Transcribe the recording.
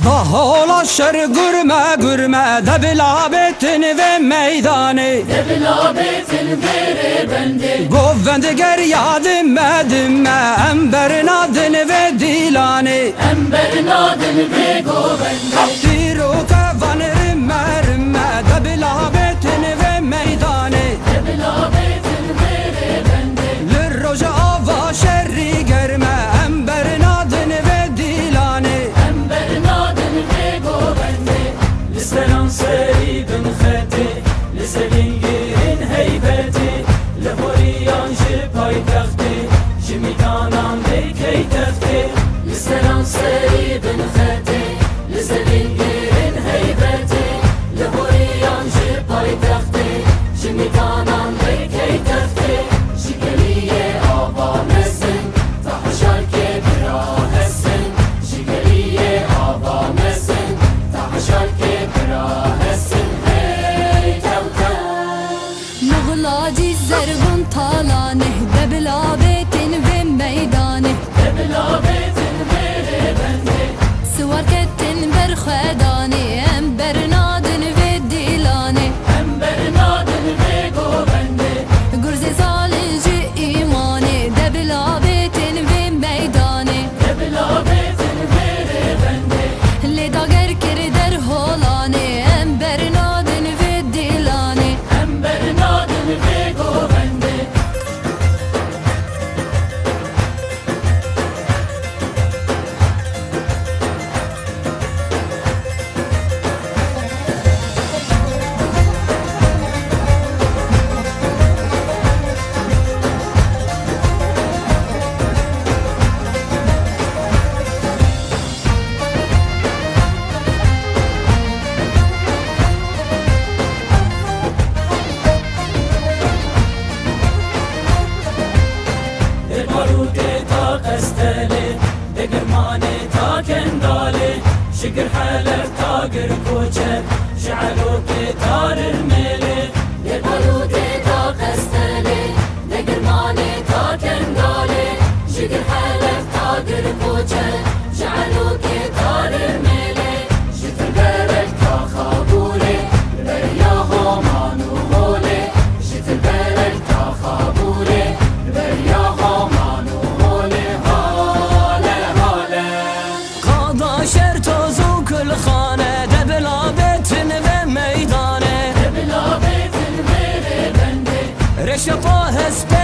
Dahola şer gürme de bilabetin ve meydanı vere bende Govvendi ger yadim emberin adını ve dilani Emberin adını ve govende Diru kevanı rimme de bilabetin ve meydanı vere bende Lirroja ava şerri germe emberin adını ve dilani Emberin adını ve govende Listeran seri bin khati Liselin girin heybeti Lehoriyan jipay takti Jimikanan dekey takti Listeran seri bin khati Liselin girin heybeti Lehoriyan jipay takti Jimikanan dekey takti Jigeliye avamesin Tahşar ke birahesin Jigeliye avamesin Tahşar ke birahesin Hey tevtel Muğlacı zergun talaneh Debilabetin ve meydaneh Debilabetin vere bende Sıvarketin berxedani Emberin adını ve dilani Emberin adını ve govende Gürze salinci imani Debilabetin ve meydani Debilabetin vere bende Leda gerkeri der holani Emberin adını ve dilani Emberin adını ve govende باروده تا قستله دگرمانه تا کنداله شگر حلف تا گر کوچه جعلو که تار المله باروده تا قستله دگرمانه تا کنداله شگر حلف تا گر کوچه جعلو که تار المله جتر برک تا خابوله بریا همانو هوله جتر برک تا خابوله بریا همانو هوله هاله هاله Qada şer tozu külxane Debilabetin ve meydane Debilabetin vere bende Reşepa hesbe